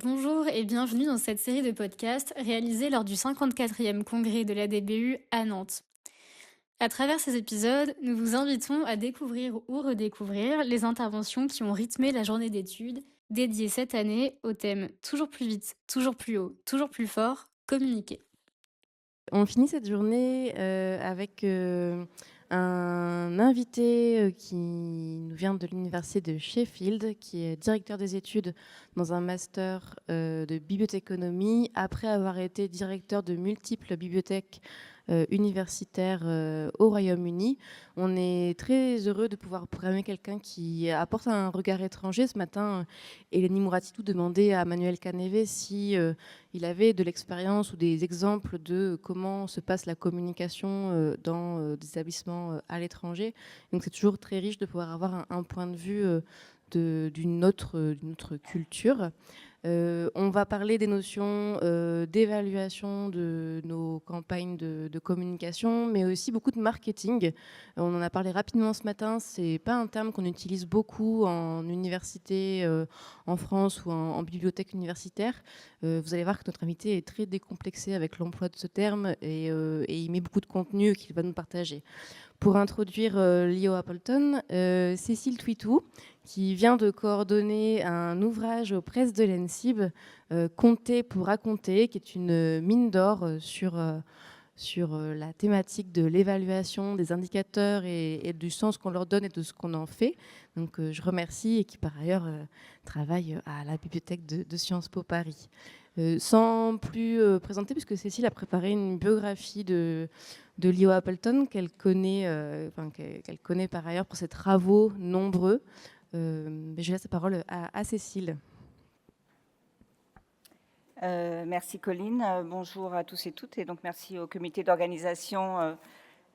Bonjour et bienvenue dans cette série de podcasts réalisée lors du 54e congrès de l'ADBU à Nantes. À travers ces épisodes, nous vous invitons à découvrir ou redécouvrir les interventions qui ont rythmé la journée d'études dédiée cette année au thème Toujours plus vite, toujours plus haut, toujours plus fort, communiquer. On finit cette journée avec un invité qui nous vient de l'université de Sheffield, qui est directeur des études dans un master de bibliothéconomie, après avoir été directeur de multiples bibliothèques universitaires au Royaume-Uni. On est très heureux de pouvoir programmer quelqu'un qui apporte un regard étranger. Ce matin, Eleni Mouratitou demandait à Manuel Canevet si il avait de l'expérience ou des exemples de comment se passe la communication dans des établissements à l'étranger. Donc c'est toujours très riche de pouvoir avoir un point de vue d'une autre culture. On va parler des notions d'évaluation de nos campagnes de communication, mais aussi beaucoup de marketing. On en a parlé rapidement ce matin. C'est pas un terme qu'on utilise beaucoup en université, en France ou en bibliothèque universitaire. Vous allez voir que notre invité est très décomplexé avec l'emploi de ce terme et il met beaucoup de contenu qu'il va nous partager. Pour introduire Leo Appleton, Cécile Touitou, qui vient de coordonner un ouvrage aux presses de l'ENSIB, Compter pour raconter, qui est une mine d'or sur la thématique de l'évaluation des indicateurs et du sens qu'on leur donne et de ce qu'on en fait. Donc je remercie et qui par ailleurs travaille à la bibliothèque de Sciences Po Paris. Sans plus présenter, puisque Cécile a préparé une biographie de Leo Appleton qu'elle connaît par ailleurs pour ses travaux nombreux. Je laisse la parole à Cécile. Merci Coline, bonjour à tous et toutes, et donc merci au comité d'organisation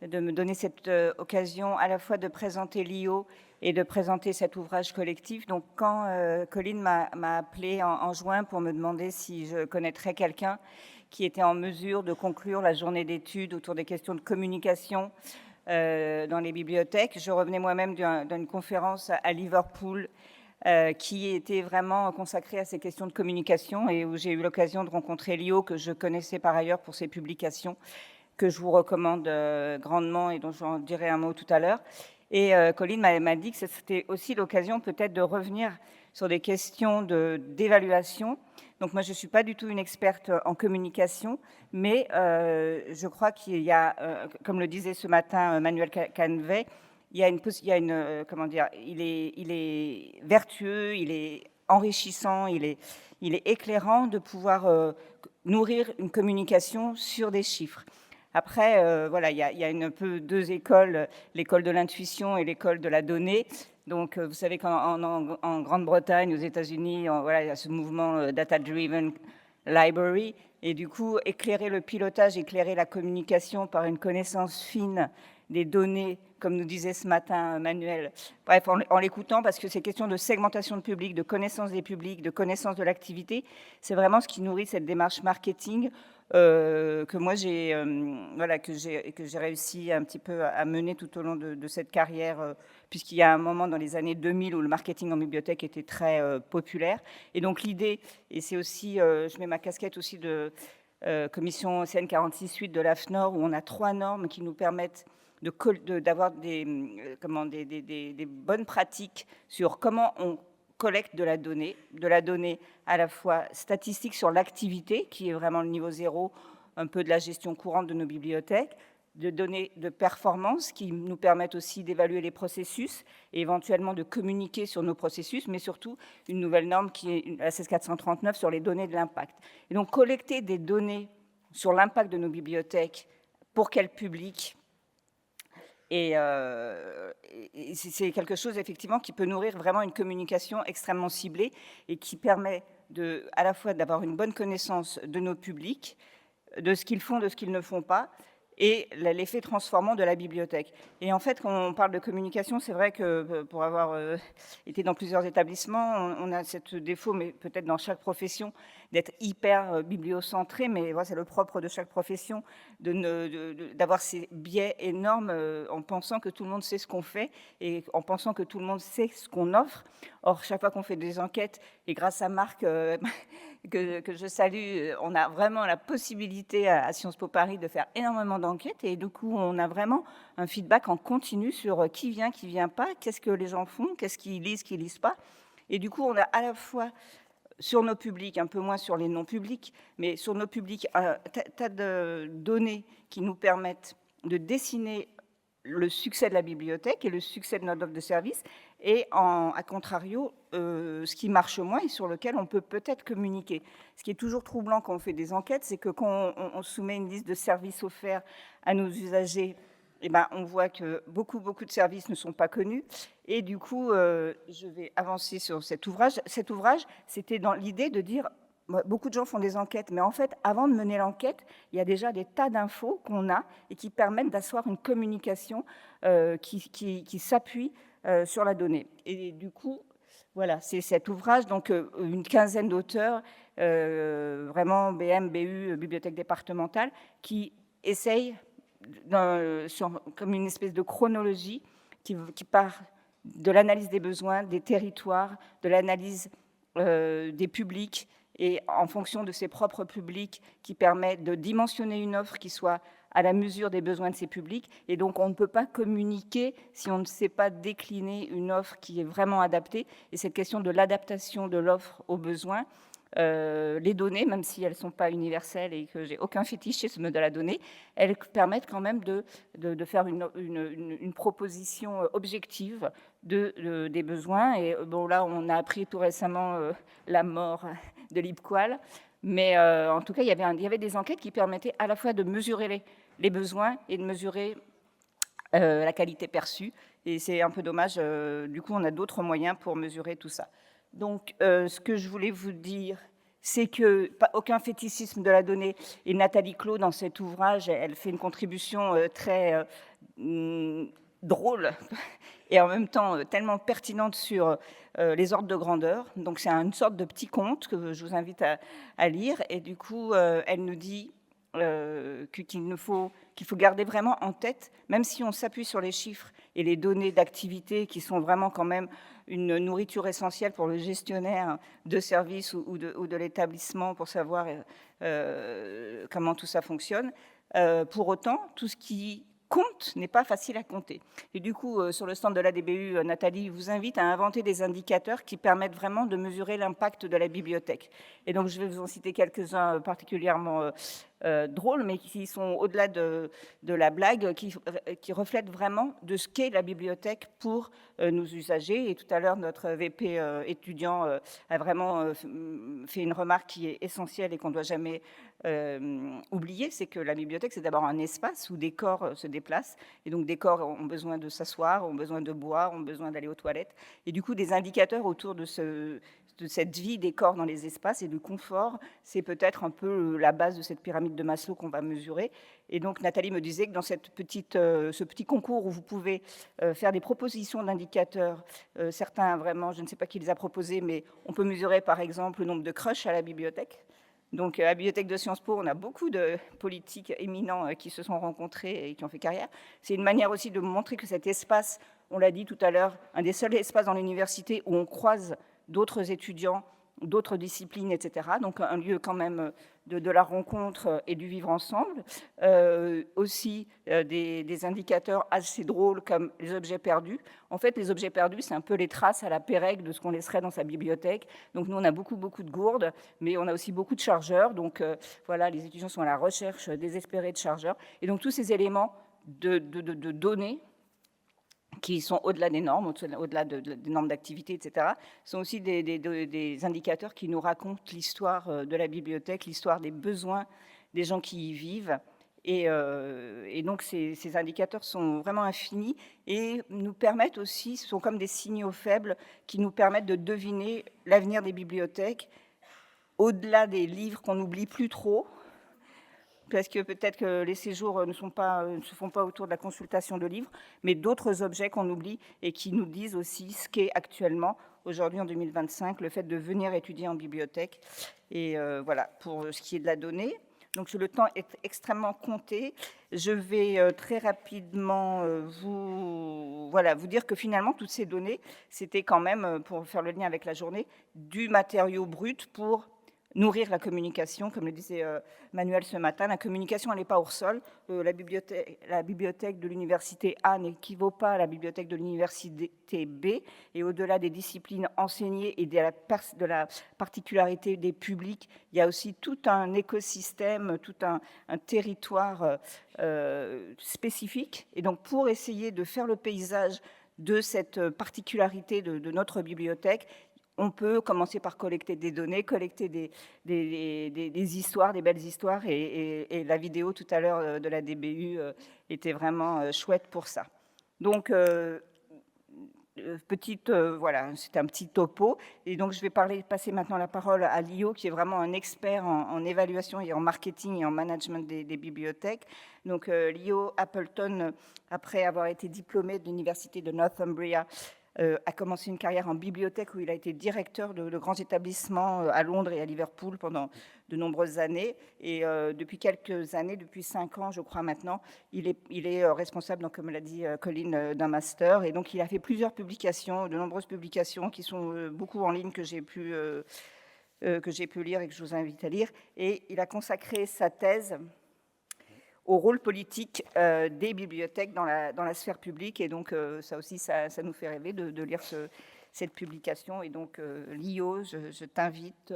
de me donner cette occasion à la fois de présenter l'IO et de présenter cet ouvrage collectif. Donc quand Coline m'a appelé en juin pour me demander si je connaîtrais quelqu'un qui était en mesure de conclure la journée d'études autour des questions de communication dans les bibliothèques, je revenais moi-même d'une conférence à Liverpool qui était vraiment consacré à ces questions de communication et où j'ai eu l'occasion de rencontrer Lio, que je connaissais par ailleurs pour ses publications, que je vous recommande grandement et dont j'en dirai un mot tout à l'heure. Et Coline m'a dit que c'était aussi l'occasion peut-être de revenir sur des questions d'évaluation. Donc moi, je ne suis pas du tout une experte en communication, mais je crois qu'il y a, comme le disait ce matin Manuel Canevet, il y a une comment dire, il est vertueux, il est enrichissant, il est éclairant de pouvoir nourrir une communication sur des chiffres. Après, voilà, il y a un peu deux écoles, l'école de l'intuition et l'école de la donnée. Donc, vous savez qu'en Grande-Bretagne, aux États-Unis, voilà, il y a ce mouvement data-driven library. Et du coup, éclairer le pilotage, éclairer la communication par une connaissance fine des données, comme nous disait ce matin Manuel. Bref, en l'écoutant, parce que ces questions de segmentation de public, de connaissance des publics, de connaissance de l'activité, c'est vraiment ce qui nourrit cette démarche marketing que moi j'ai voilà, que j'ai réussi un petit peu à mener tout au long de cette carrière, puisqu'il y a un moment dans les années 2000 où le marketing en bibliothèque était très populaire. Et donc l'idée, et c'est aussi, je mets ma casquette aussi de commission CN 46-8 de l'AFNOR, où on a 3 normes qui nous permettent d'avoir des bonnes pratiques sur comment on collecte de la donnée à la fois statistique sur l'activité, qui est vraiment le niveau zéro, un peu de la gestion courante de nos bibliothèques, de données de performance qui nous permettent aussi d'évaluer les processus et éventuellement de communiquer sur nos processus, mais surtout une nouvelle norme qui est la 16439 sur les données de l'impact. Et donc collecter des données sur l'impact de nos bibliothèques, pour quel public, et c'est quelque chose effectivement qui peut nourrir vraiment une communication extrêmement ciblée et qui permet à la fois d'avoir une bonne connaissance de nos publics, de ce qu'ils font, de ce qu'ils ne font pas, et l'effet transformant de la bibliothèque. Et en fait, quand on parle de communication, c'est vrai que pour avoir été dans plusieurs établissements, on a ce défaut, mais peut-être dans chaque profession, d'être hyper bibliocentré, mais voilà, c'est le propre de chaque profession, d'avoir ces biais énormes en pensant que tout le monde sait ce qu'on fait et en pensant que tout le monde sait ce qu'on offre. Or, chaque fois qu'on fait des enquêtes, et grâce à Marc, que je salue. On a vraiment la possibilité à Sciences Po Paris de faire énormément d'enquêtes et du coup, on a vraiment un feedback en continu sur qui vient pas, qu'est-ce que les gens font, qu'est-ce qu'ils lisent pas. Et du coup, on a à la fois sur nos publics, un peu moins sur les non-publics, mais sur nos publics, un tas de données qui nous permettent de dessiner le succès de la bibliothèque et le succès de notre offre de service, et à contrario, ce qui marche moins et sur lequel on peut peut-être communiquer. Ce qui est toujours troublant quand on fait des enquêtes, c'est que quand on soumet une liste de services offerts à nos usagers, eh ben, on voit que beaucoup de services ne sont pas connus. Et du coup, je vais avancer sur cet ouvrage. Cet ouvrage, c'était dans l'idée de dire, beaucoup de gens font des enquêtes, mais en fait, avant de mener l'enquête, il y a déjà des tas d'infos qu'on a et qui permettent d'asseoir une communication qui s'appuie sur la donnée. Et du coup, voilà, c'est cet ouvrage, donc une quinzaine d'auteurs, vraiment BM, BU, bibliothèque départementale, qui essayent, comme une espèce de chronologie qui part de l'analyse des besoins, des territoires, de l'analyse des publics, et en fonction de ses propres publics, qui permet de dimensionner une offre qui soit à la mesure des besoins de ces publics. Et donc, on ne peut pas communiquer si on ne sait pas décliner une offre qui est vraiment adaptée. Et cette question de l'adaptation de l'offre aux besoins, les données, même si elles ne sont pas universelles et que j'ai aucun fétichisme de la donnée, elles permettent quand même de faire une proposition objective des besoins. Et bon, là, on a appris tout récemment la mort de l'IPQUAL, mais en tout cas, il y avait des enquêtes qui permettaient à la fois de mesurer les besoins et de mesurer la qualité perçue. Et c'est un peu dommage, du coup, on a d'autres moyens pour mesurer tout ça. Donc, ce que je voulais vous dire, c'est que aucun fétichisme de la donnée. Et Nathalie Clos, dans cet ouvrage, elle fait une contribution très drôle et en même temps tellement pertinente sur les ordres de grandeur. Donc, c'est une sorte de petit conte que je vous invite à lire. Et du coup, elle nous dit qu'il faut garder vraiment en tête, même si on s'appuie sur les chiffres et les données d'activité qui sont vraiment quand même une nourriture essentielle pour le gestionnaire de service ou de l'établissement pour savoir comment tout ça fonctionne. Pour autant, tout ce qui compte n'est pas facile à compter. Et du coup, sur le stand de l'ADBU, Nathalie vous invite à inventer des indicateurs qui permettent vraiment de mesurer l'impact de la bibliothèque. Et donc, je vais vous en citer quelques-uns particulièrement drôles, mais qui sont au-delà de la blague, qui reflètent vraiment de ce qu'est la bibliothèque pour nos usagers. Et tout à l'heure, notre VP étudiant a vraiment fait une remarque qui est essentielle et qu'on ne doit jamais oublier, c'est que la bibliothèque, c'est d'abord un espace où des corps se déplacent. Et donc, des corps ont besoin de s'asseoir, ont besoin de boire, ont besoin d'aller aux toilettes. Et du coup, des indicateurs autour de cette vie des corps dans les espaces et du confort, c'est peut-être un peu la base de cette pyramide de Maslow qu'on va mesurer. Et donc, Nathalie me disait que dans ce petit concours où vous pouvez faire des propositions d'indicateurs, certains vraiment, je ne sais pas qui les a proposés, mais on peut mesurer par exemple le nombre de crushs à la bibliothèque. Donc, à la bibliothèque de Sciences Po, on a beaucoup de politiques éminents qui se sont rencontrés et qui ont fait carrière. C'est une manière aussi de montrer que cet espace, on l'a dit tout à l'heure, un des seuls espaces dans l'université où on croise d'autres étudiants, d'autres disciplines, etc. Donc, un lieu quand même de la rencontre et du vivre ensemble. Aussi, des indicateurs assez drôles comme les objets perdus. En fait, les objets perdus, c'est un peu les traces à la Pérègue de ce qu'on laisserait dans sa bibliothèque. Donc, nous, on a beaucoup de gourdes, mais on a aussi beaucoup de chargeurs. Donc, voilà, les étudiants sont à la recherche désespérée de chargeurs. Et donc, tous ces éléments de données qui sont au-delà des normes, au-delà des normes d'activité, etc., sont aussi des indicateurs qui nous racontent l'histoire de la bibliothèque, l'histoire des besoins des gens qui y vivent. Et donc, ces indicateurs sont vraiment infinis et nous permettent aussi, ce sont comme des signaux faibles qui nous permettent de deviner l'avenir des bibliothèques, au-delà des livres qu'on n'oublie plus trop, parce que peut-être que les séjours ne se font pas autour de la consultation de livres, mais d'autres objets qu'on oublie et qui nous disent aussi ce qu'est actuellement, aujourd'hui en 2025, le fait de venir étudier en bibliothèque. Et voilà, pour ce qui est de la donnée. Donc le temps est extrêmement compté. Je vais très rapidement vous dire que finalement, toutes ces données, c'était quand même, pour faire le lien avec la journée, du matériau brut pour nourrir la communication, comme le disait Manuel ce matin. La communication, elle n'est pas hors sol. La bibliothèque de l'université A n'équivaut pas à la bibliothèque de l'université B. Et au-delà des disciplines enseignées et de la particularité des publics, il y a aussi tout un écosystème, tout un territoire spécifique. Et donc, pour essayer de faire le paysage de cette particularité de notre bibliothèque, on peut commencer par collecter des données, collecter des histoires, des belles histoires, et la vidéo tout à l'heure de la ADBU était vraiment chouette pour ça. Donc, voilà, c'est un petit topo. Et donc, je vais passer maintenant la parole à Lio, qui est vraiment un expert en évaluation et en marketing et en management des bibliothèques. Donc, Lio Appleton, après avoir été diplômé de l'université de Northumbria, a commencé une carrière en bibliothèque où il a été directeur de grands établissements à Londres et à Liverpool pendant de nombreuses années. Et depuis quelques années, depuis 5 ans, je crois maintenant, il est responsable, donc, comme l'a dit Coline, d'un master. Et donc, il a fait plusieurs publications, de nombreuses publications qui sont beaucoup en ligne que j'ai pu lire et que je vous invite à lire. Et il a consacré sa thèse au rôle politique des bibliothèques dans la sphère publique. Et donc, ça aussi, ça nous fait rêver de lire cette publication. Et donc, Lio, je t'invite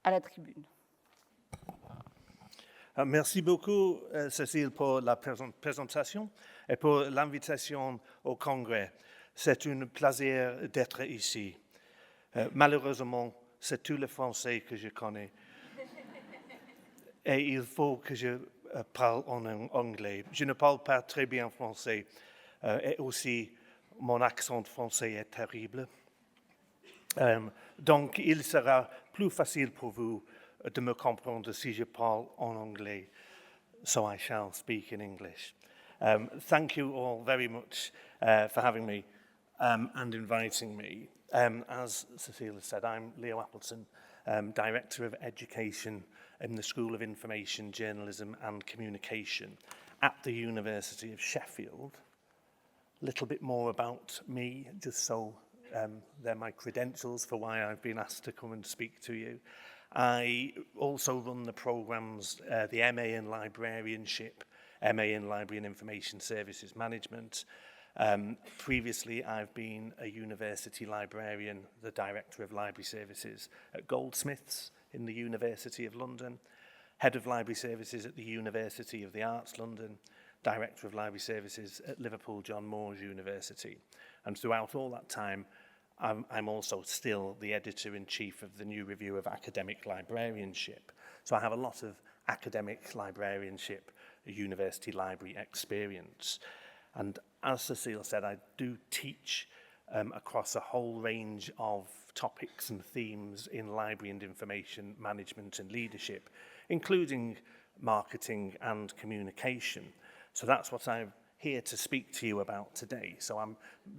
à la tribune. Merci beaucoup, Cécile, pour la présentation et pour l'invitation au congrès. C'est un plaisir d'être ici. Malheureusement, c'est tout le français que je connais. Et il faut que je parle en anglais. Je ne parle pas très bien français. Et aussi, mon accent français est terrible. Donc, il sera plus facile pour vous de me comprendre si je parle en anglais. So I shall speak in English. Thank you all very much for having me and inviting me. As Cecilia said, I'm Leo Appleton, Director of Education in the School of Information, Journalism and Communication at the University of Sheffield. A little bit more about me, just so they're my credentials for why I've been asked to come and speak to you. I also run the programmes, the MA in Librarianship, MA in Library and Information Services Management. Previously, I've been a university librarian, the Director of Library Services at Goldsmiths in the University of London, Head of Library Services at the University of the Arts London, Director of Library Services at Liverpool John Moores University. And throughout all that time, I'm also still the Editor-in-Chief of the New Review of Academic Librarianship. So I have a lot of academic librarianship, university library experience. And as Cecile said, I do teach across a whole range of topics and themes in library and information management and leadership, including marketing and communication. So that's what I'm here to speak to you about today. So I'm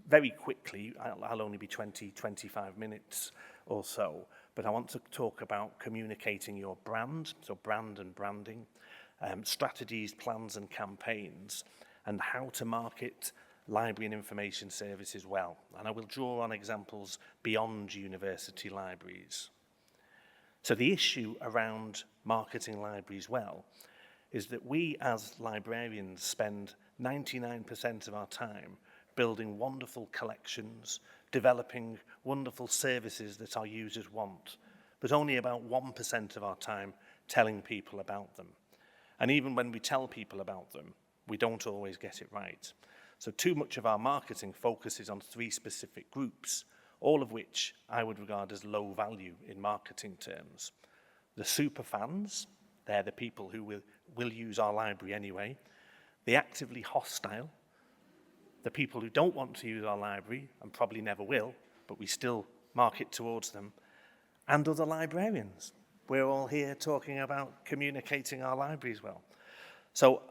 very quickly, I'll only be 20-25 minutes or so, but I want to talk about communicating your brand, so brand and branding, strategies, plans and campaigns, and how to market library and information services well. And I will draw on examples beyond university libraries. So the issue around marketing libraries well is that we as librarians spend 99% of our time building wonderful collections, developing wonderful services that our users want, but only about 1% of our time telling people about them. And even when we tell people about them, we don't always get it right. So too much of our marketing focuses on 3 specific groups, all of which I would regard as low value in marketing terms. The super fans, they're the people who will use our library anyway. The actively hostile, the people who don't want to use our library and probably never will, but we still market towards them. And other librarians. We're all here talking about communicating our libraries well. So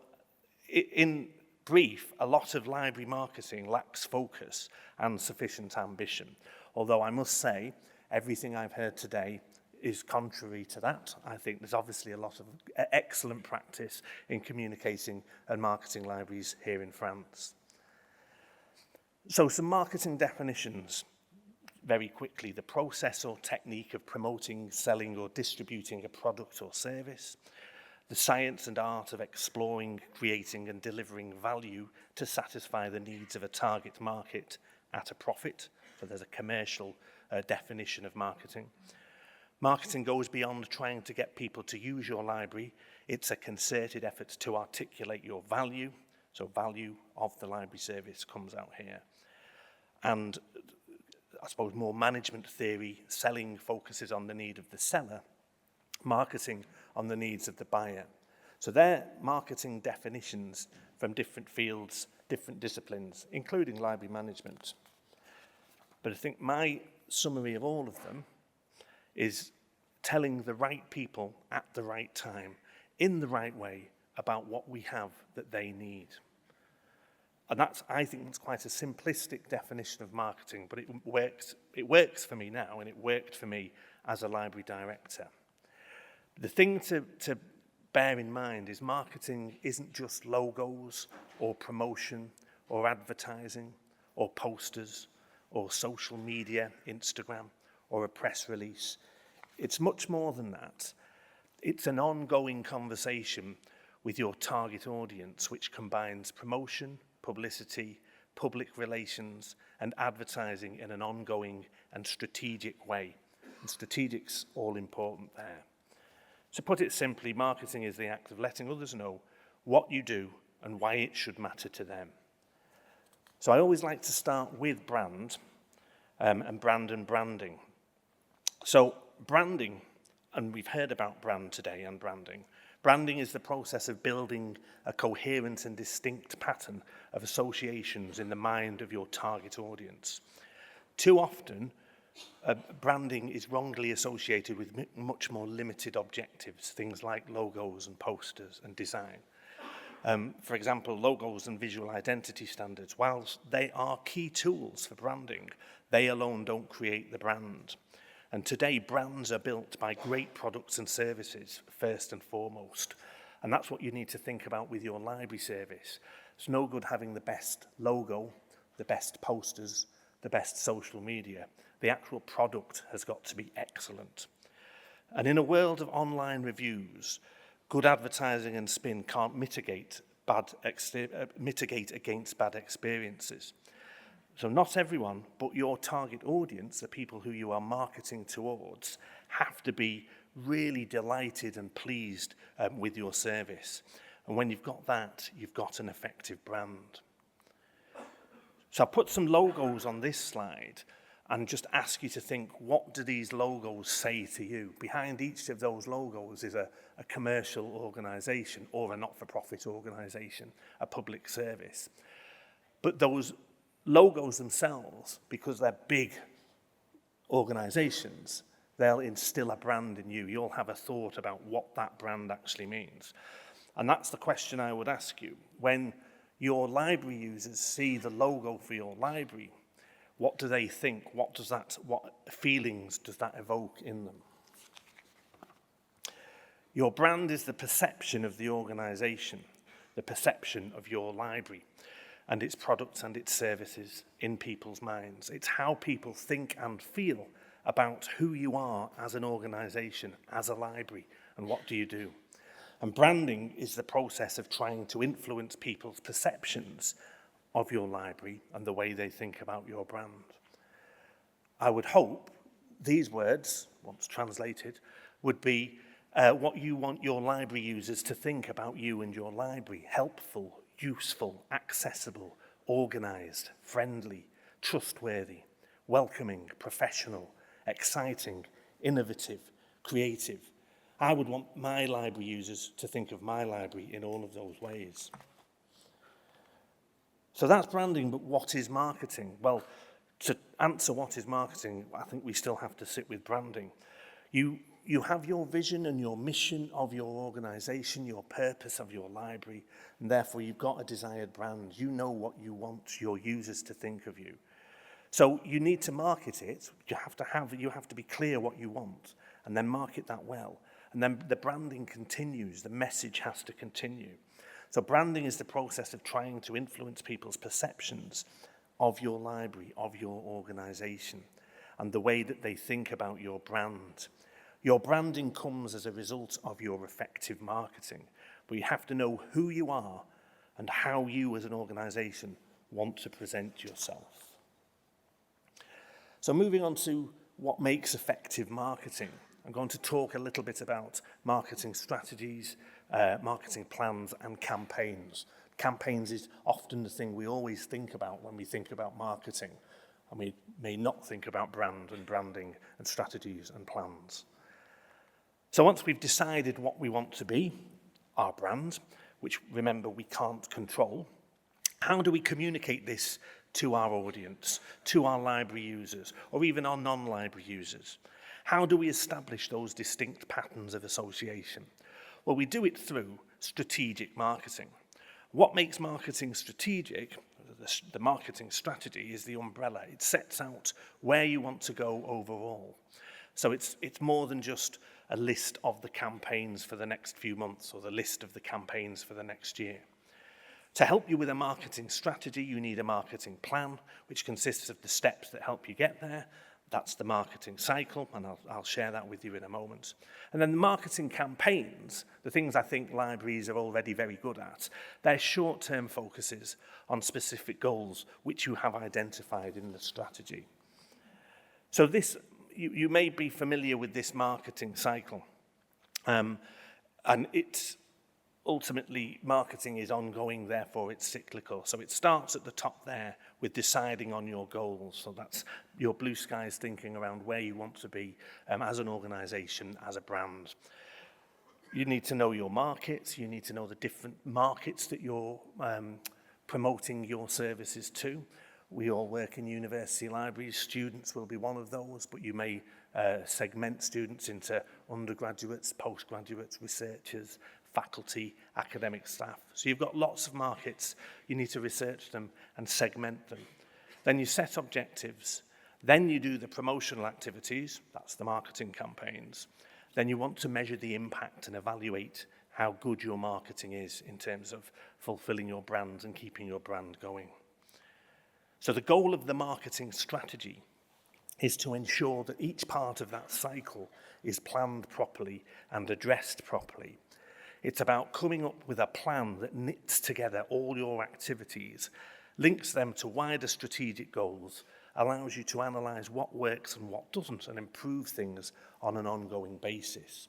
in brief, a lot of library marketing lacks focus and sufficient ambition. Although I must say, everything I've heard today is contrary to that. I think there's obviously a lot of excellent practice in communicating and marketing libraries here in France. So some marketing definitions. very quickly the process or technique of promoting, selling or distributing a product or service, the science and art of exploring, creating and delivering value to satisfy the needs of a target market at a profit. So there's a commercial definition of marketing. Marketing goes beyond trying to get people to use your library. It's a concerted effort to articulate your value. So value of the library service comes out here. And I suppose more management theory, selling focuses on the need of the seller, marketing on the needs of the buyer. So they're marketing definitions from different fields, different disciplines, including library management. But I think my summary of all of them is telling the right people at the right time, in the right way, about what we have that they need. And that's, I think, that's quite a simplistic definition of marketing, but it works for me now, and it worked for me as a library director. The thing to bear in mind is marketing isn't just logos or promotion or advertising or posters or social media, Instagram, or a press release. It's much more than that. It's an ongoing conversation with your target audience, which combines promotion, publicity, public relations, and advertising in an ongoing and strategic way. And strategic's all important there. To put it simply, marketing is the act of letting others know what you do and why it should matter to them. So I always like to start with brand and branding. So branding, and we've heard about brand today and branding. Branding is the process of building a coherent and distinct pattern of associations in the mind of your target audience. Too often, branding is wrongly associated with much more limited objectives, things like logos and posters and design. For example, logos and visual identity standards, whilst they are key tools for branding, they alone don't create the brand. And today, brands are built by great products and services, first and foremost. And that's what you need to think about with your library service. It's no good having the best logo, the best posters, the best social media. The actual product has got to be excellent. And in a world of online reviews, good advertising and spin can't mitigate against bad experiences. So not everyone, but your target audience, the people who you are marketing towards, have to be really delighted and pleased with your service. And when you've got that, you've got an effective brand. So I'll put some logos on this slide and just ask you to think, what do these logos say to you? Behind each of those logos is a commercial organisation or a not-for-profit organisation, a public service. But those logos themselves, because they're big organisations, they'll instill a brand in you. You'll have a thought about what that brand actually means. And that's the question I would ask you. When your library users see the logo for your library, what do they think? What feelings does that evoke in them? Your brand is the perception of the organisation, the perception of your library, and its products and its services in people's minds. It's how people think and feel about who you are as an organisation, as a library, and what do you do. And branding is the process of trying to influence people's perceptions of your library and the way they think about your brand. I would hope these words, once translated, would be what you want your library users to think about you and your library: helpful, useful, accessible, organised, friendly, trustworthy, welcoming, professional, exciting, innovative, creative. I would want my library users to think of my library in all of those ways. So that's branding, but what is marketing? Well, to answer what is marketing, I think we still have to sit with branding. You have your vision and your mission of your organisation, your purpose of your library, and therefore you've got a desired brand. You know what you want your users to think of you. So you need to market it. You have to be clear what you want, and then market that well. And then the branding continues. The message has to continue. So branding is the process of trying to influence people's perceptions of your library, of your organisation. and the way that they think about your brand. Your branding comes as a result of your effective marketing, but you have to know who you are and how you as an organisation want to present yourself. So moving on to what makes effective marketing, I'm going to talk a little bit about marketing strategies, marketing plans and campaigns. Campaigns is often the thing we always think about when we think about marketing, and we may not think about brand and branding and strategies and plans. So once we've decided what we want to be, our brand, which remember we can't control, how do we communicate this to our audience, to our library users, or even our non-library users? How do we establish those distinct patterns of association? Well, we do it through strategic marketing. What makes marketing strategic, the marketing strategy, is the umbrella. It sets out where you want to go overall. So it's more than just a list of the campaigns for the next few months or the list of the campaigns for the next year. To help you with a marketing strategy, you need a marketing plan, which consists of the steps that help you get there. That's the marketing cycle, and I'll share that with you in a moment. And then the marketing campaigns, the things I think libraries are already very good at, they're short-term focuses on specific goals which you have identified in the strategy. So this, you may be familiar with this marketing cycle, and it's ultimately, marketing is ongoing, therefore it's cyclical. So it starts at the top there with deciding on your goals. So that's your blue skies thinking around where you want to be as an organisation, as a brand. You need to know your markets. You need to know the different markets that you're promoting your services to. We all work in university libraries. Students will be one of those, but you may segment students into undergraduates, postgraduates, researchers, faculty, academic staff. So you've got lots of markets. You need to research them and segment them. Then you set objectives. Then you do the promotional activities. That's the marketing campaigns. Then you want to measure the impact and evaluate how good your marketing is in terms of fulfilling your brand and keeping your brand going. So the goal of the marketing strategy is to ensure that each part of that cycle is planned properly and addressed properly. It's about coming up with a plan that knits together all your activities, links them to wider strategic goals, allows you to analyse what works and what doesn't, and improve things on an ongoing basis.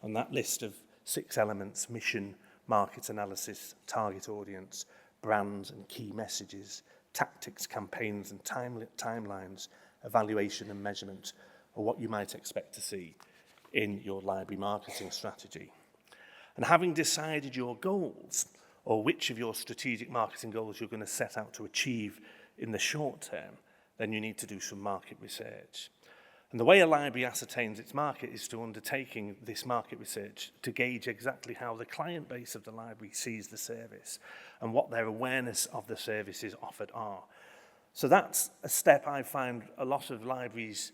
And that list of 6 elements: mission, market analysis, target audience, brand and key messages, tactics, campaigns and timelines, evaluation and measurement, are what you might expect to see in your library marketing strategy. And having decided your goals, or which of your strategic marketing goals you're going to set out to achieve in the short term, then you need to do some market research. And the way a library ascertains its market is through undertaking this market research to gauge exactly how the client base of the library sees the service and what their awareness of the services offered are. So that's a step I find a lot of libraries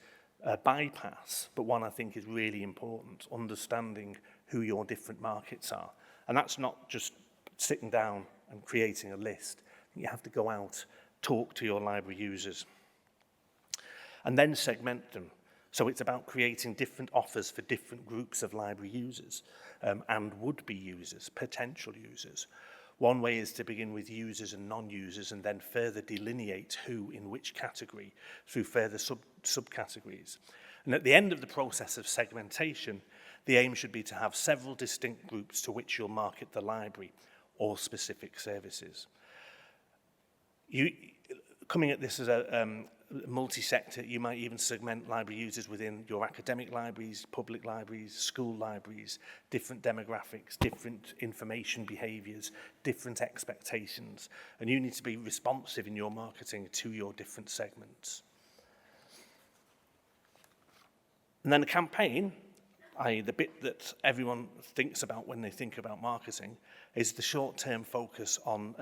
bypass, but one I think is really important, understanding who your different markets are. And that's not just sitting down and creating a list. You have to go out, talk to your library users, and then segment them. So it's about creating different offers for different groups of library users and would-be users, potential users. One way is to begin with users and non-users and then further delineate who in which category through further subcategories. And at the end of the process of segmentation, the aim should be to have several distinct groups to which you'll market the library or specific services. Coming at this as a multi-sector, you might even segment library users within your academic libraries, public libraries, school libraries, different demographics, different information behaviours, different expectations, and you need to be responsive in your marketing to your different segments. And then a campaign, i.e. the bit that everyone thinks about when they think about marketing, is the short-term focus on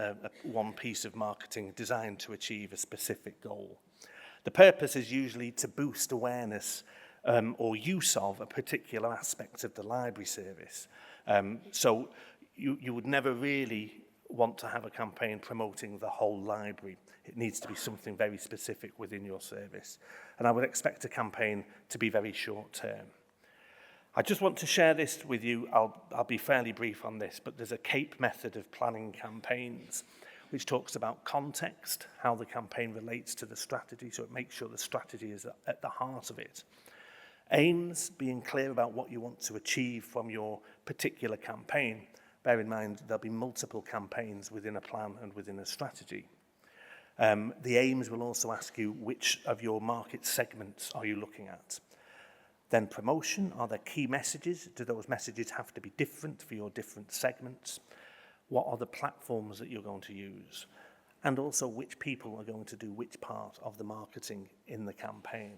one piece of marketing designed to achieve a specific goal. The purpose is usually to boost awareness or use of a particular aspect of the library service. So you would never really want to have a campaign promoting the whole library. It needs to be something very specific within your service. And I would expect a campaign to be very short term. I just want to share this with you. I'll be fairly brief on this, but there's a CAPE method of planning campaigns, which talks about context, how the campaign relates to the strategy, so it makes sure the strategy is at the heart of it. Aims, being clear about what you want to achieve from your particular campaign. Bear in mind, there'll be multiple campaigns within a plan and within a strategy. The aims will also ask you which of your market segments are you looking at. Then promotion, are there key messages? Do those messages have to be different for your different segments? What are the platforms that you're going to use? And also which people are going to do which part of the marketing in the campaign.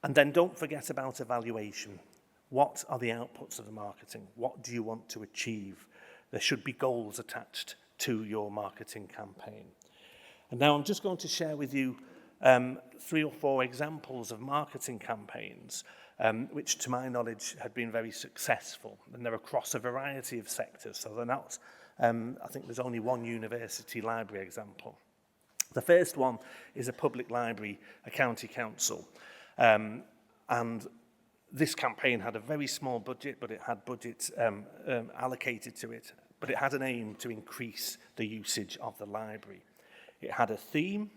And then don't forget about evaluation. What are the outputs of the marketing? What do you want to achieve? There should be goals attached to your marketing campaign. And now I'm just going to share with you 3 or 4 examples of marketing campaigns which, to my knowledge, had been very successful. And they're across a variety of sectors, so they're not, I think there's only one university library example. The first one is a public library, a county council. And this campaign had a very small budget, but it had budgets allocated to it. But it had an aim to increase the usage of the library. It had a theme,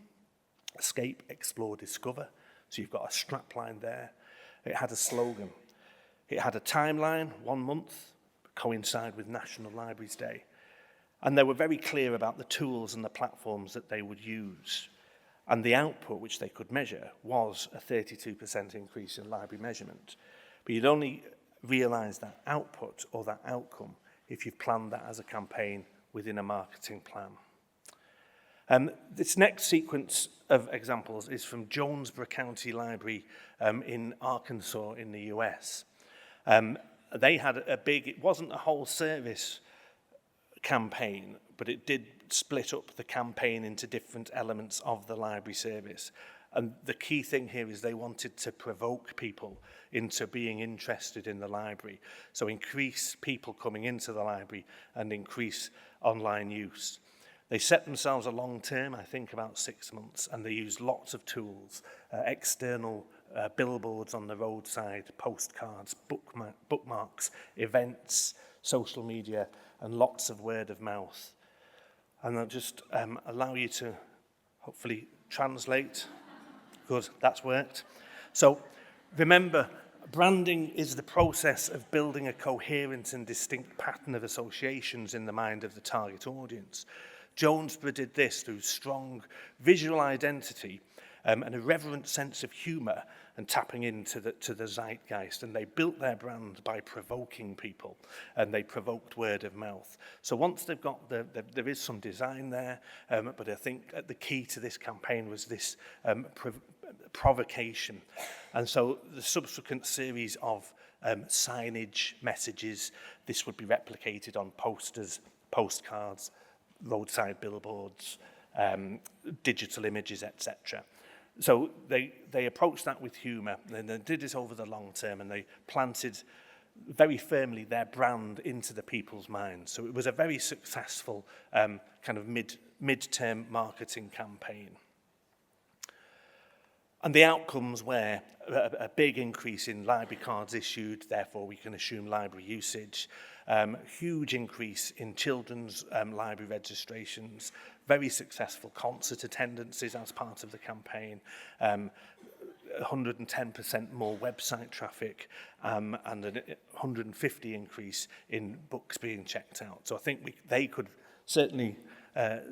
escape, explore, discover. So you've got a strapline there. It had a slogan. It had a timeline, 1 month, coincide with National Libraries Day. And they were very clear about the tools and the platforms that they would use. And the output, which they could measure, was a 32% increase in library measurement. But you'd only realise that output or that outcome if you've planned that as a campaign within a marketing plan. This next sequence of examples is from Jonesboro County Library in Arkansas in the US. They had a big, it wasn't a whole service campaign, but it did split up the campaign into different elements of the library service. And the key thing here is they wanted to provoke people into being interested in the library. So increase people coming into the library and increase online use. They set themselves a long term, I think about 6 months, and they used lots of tools, external billboards on the roadside, postcards, bookmarks, events, social media, and lots of word of mouth. And I'll just allow you to hopefully translate. Good, that's worked. So remember, branding is the process of building a coherent and distinct pattern of associations in the mind of the target audience. Jonesboro did this through strong visual identity and a reverent sense of humour and tapping into the zeitgeist. And they built their brand by provoking people, and they provoked word of mouth. So once they've got there is some design there, but I think the key to this campaign was this provocation. And so the subsequent series of signage, messages, this would be replicated on posters, postcards, roadside billboards, digital images, etc. So they approached that with humour, and they did it over the long term, and they planted very firmly their brand into the people's minds. So it was a very successful kind of mid-term marketing campaign. And the outcomes were a big increase in library cards issued, therefore we can assume library usage, huge increase in children's library registrations, very successful concert attendances as part of the campaign, 110% more website traffic, and a 150 increase in books being checked out. So I think they could certainly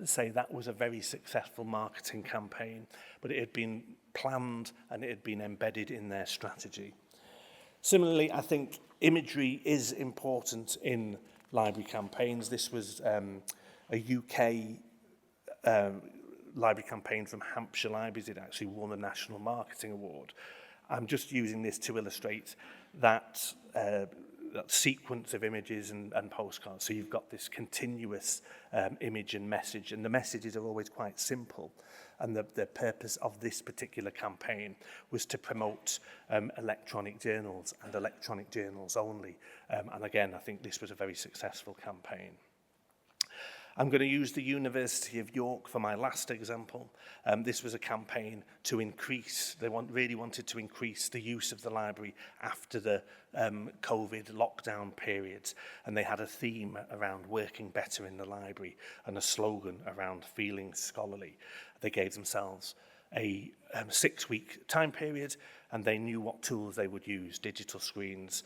say that was a very successful marketing campaign, but it had been planned and it had been embedded in their strategy. Similarly, I think imagery is important in library campaigns. This was a UK library campaign from Hampshire Libraries. It actually won a National Marketing Award. I'm just using this to illustrate that sequence of images and postcards. So you've got this continuous image and message, and the messages are always quite simple. And the purpose of this particular campaign was to promote electronic journals and electronic journals only. And again, I think this was a very successful campaign. I'm going to use the University of York for my last example. This was a campaign to increase, they really wanted to increase the use of the library after the COVID lockdown periods. And they had a theme around working better in the library and a slogan around feeling scholarly. They gave themselves a 6-week time period, and they knew what tools they would use: digital screens,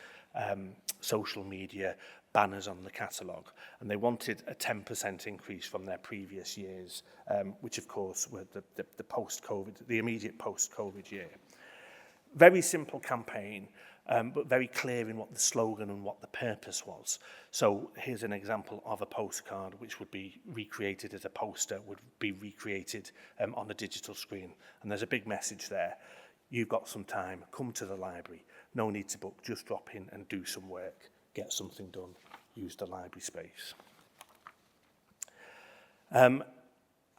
social media, banners on the catalogue, and they wanted a 10% increase from their previous years, which of course were the post-COVID, the immediate post-COVID year. Very simple campaign, but very clear in what the slogan and what the purpose was. So here's an example of a postcard which would be recreated as a poster, would be recreated on a digital screen. And there's a big message there. You've got some time, come to the library. No need to book, just drop in and do some work. Get something done, use the library space. And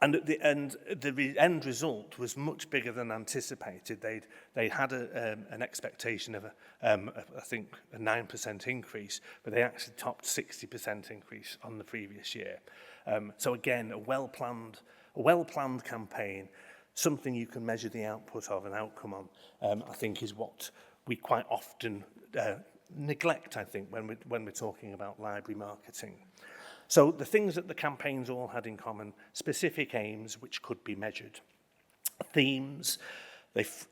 at the end, the end result was much bigger than anticipated. They had an expectation of, I think, a 9% increase, but they actually topped 60% increase on the previous year. So again, a well-planned campaign, something you can measure the output of, an outcome on, I think is what we quite often neglect, I think, when we're talking about library marketing. So the things that the campaigns all had in common: specific aims which could be measured, themes,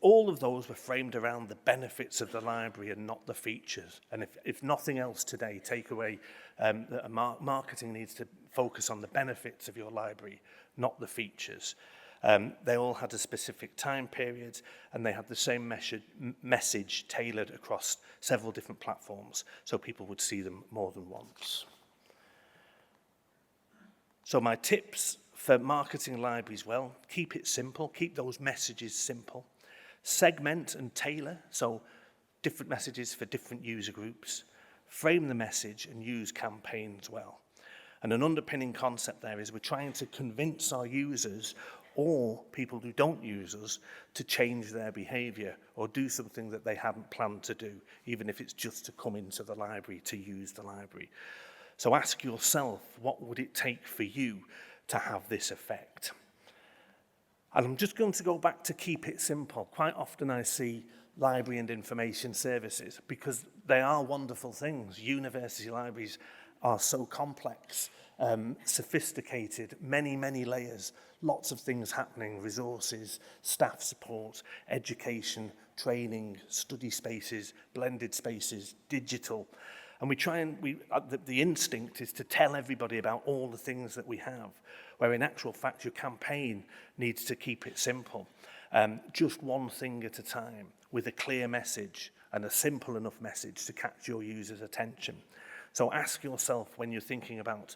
all of those were framed around the benefits of the library and not the features. And if nothing else today, take away that marketing needs to focus on the benefits of your library, not the features. They all had a specific time period, and they had the same message tailored across several different platforms, so people would see them more than once. So my tips for marketing libraries: well, keep it simple, keep those messages simple. Segment and tailor, so different messages for different user groups. Frame the message and use campaigns well. And an underpinning concept there is we're trying to convince our users, or people who don't use us, to change their behaviour or do something that they hadn't planned to do, even if it's just to come into the library, to use the library. So ask yourself, what would it take for you to have this effect? And I'm just going to go back to keep it simple. Quite often I see library and information services, because they are wonderful things. University libraries are so complex, sophisticated, many layers, lots of things happening: resources, staff support, education, training, study spaces, blended spaces, digital. And the instinct is to tell everybody about all the things that we have, where in actual fact your campaign needs to keep it simple. Just one thing at a time, with a clear message and a simple enough message to catch your users' attention. So ask yourself, when you're thinking about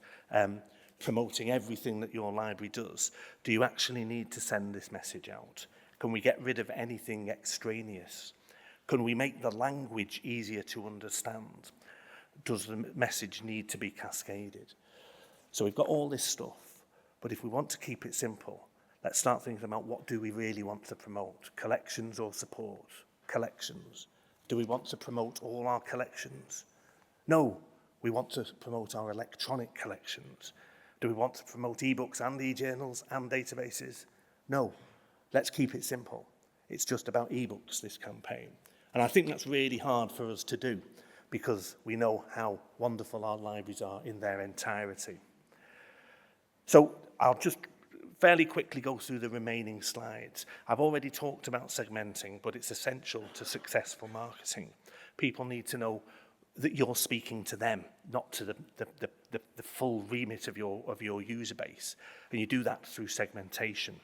promoting everything that your library does, do you actually need to send this message out? Can we get rid of anything extraneous? Can we make the language easier to understand? Does the message need to be cascaded? So we've got all this stuff, but if we want to keep it simple, let's start thinking about, what do we really want to promote? Collections or support? Collections. Do we want to promote all our collections? No, we want to promote our electronic collections. Do we want to promote ebooks and e-journals and databases? No, let's keep it simple. It's just about ebooks, this campaign. And I think that's really hard for us to do, because we know how wonderful our libraries are in their entirety. So I'll just fairly quickly go through the remaining slides. I've already talked about segmenting, but it's essential to successful marketing. People need to know that you're speaking to them, not to the full remit of your user base. And you do that through segmentation.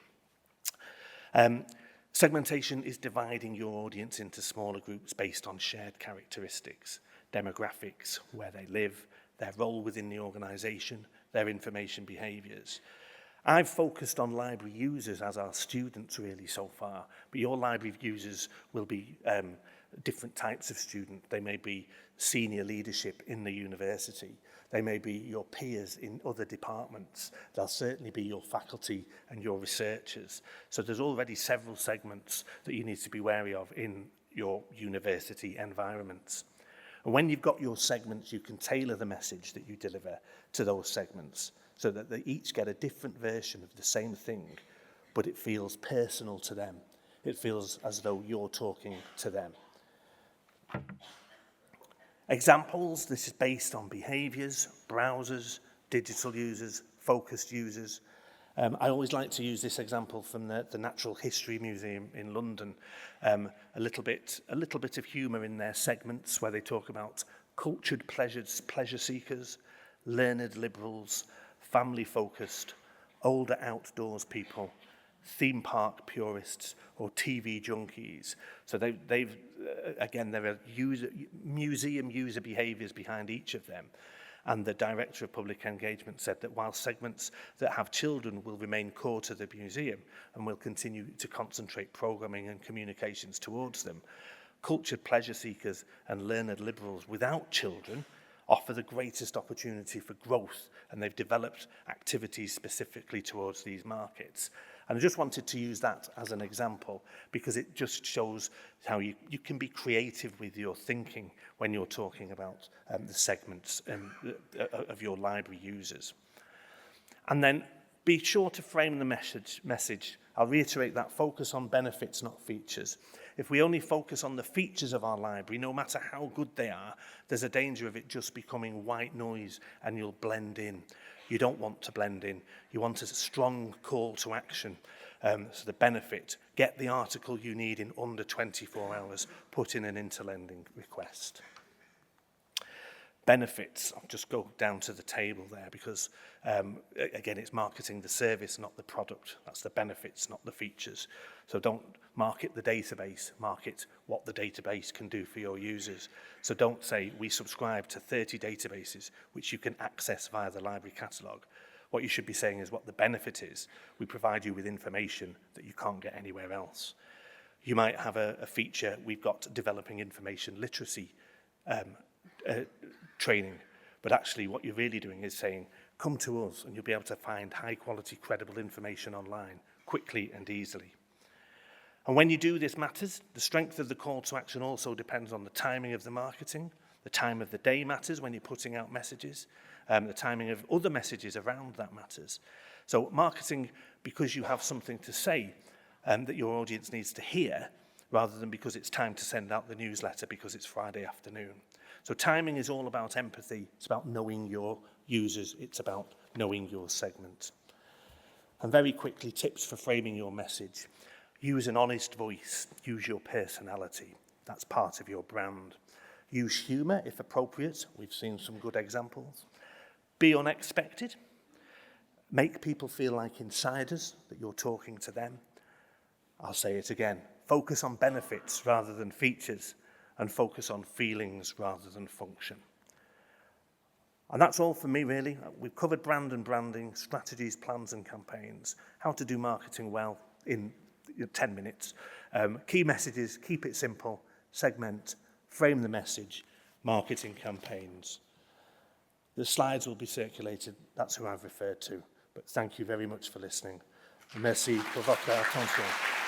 Segmentation is dividing your audience into smaller groups based on shared characteristics, demographics, where they live, their role within the organisation, their information behaviours. I've focused on library users as our students really so far, but your library users will be different types of student. They may be senior leadership in the university. They may be your peers in other departments. They'll certainly be your faculty and your researchers. So there's already several segments that you need to be wary of in your university environments. And when you've got your segments, you can tailor the message that you deliver to those segments. so that they each get a different version of the same thing, but it feels personal to them. It feels as though you're talking to them. Examples, this is based on behaviours, browsers, digital users, focused users. I always like to use this example from the Natural History Museum in London. A little bit of humour in their segments where they talk about cultured pleasure seekers, learned liberals, family-focused, older outdoors people, theme park purists, or TV junkies. So they've again, there are museum user behaviours behind each of them. And the Director of Public Engagement said that while segments that have children will remain core to the museum and will continue to concentrate programming and communications towards them, cultured pleasure seekers and learned liberals without children offer the greatest opportunity for growth, and they've developed activities specifically towards these markets. And I just wanted to use that as an example because it just shows how you can be creative with your thinking when you're talking about the segments of your library users. And then be sure to frame the message. I'll reiterate that, focus on benefits, not features. If we only focus on the features of our library, no matter how good they are, there's a danger of it just becoming white noise and you'll blend in. You don't want to blend in. You want a strong call to action. So the benefit, get the article you need in under 24 hours, put in an interlending request. Benefits, I'll just go down to the table there because, again, it's marketing the service, not the product. That's the benefits, not the features. So don't market the database, market what the database can do for your users. So don't say, we subscribe to 30 databases, which you can access via the library catalogue. What you should be saying is what the benefit is. We provide you with information that you can't get anywhere else. You might have a feature, we've got developing information literacy training, but actually what you're really doing is saying, come to us and you'll be able to find high quality, credible information online quickly and easily. And when you do this matters, the strength of the call to action also depends on the timing of the marketing. The time of the day matters when you're putting out messages. The timing of other messages around that matters. So marketing because you have something to say that your audience needs to hear, rather than because it's time to send out the newsletter because it's Friday afternoon. So timing is all about empathy. It's about knowing your users. It's about knowing your segment. And very quickly, tips for framing your message. Use an honest voice. Use your personality. That's part of your brand. Use humour if appropriate. We've seen some good examples. Be unexpected. Make people feel like insiders, that you're talking to them. I'll say it again. Focus on benefits rather than features, and focus on feelings rather than function. And that's all for me, really. We've covered brand and branding, strategies, plans and campaigns, how to do marketing well in 10 minutes. Key messages, keep it simple, segment, frame the message, marketing campaigns. The slides will be circulated. That's who I've referred to. But thank you very much for listening. Merci pour votre attention.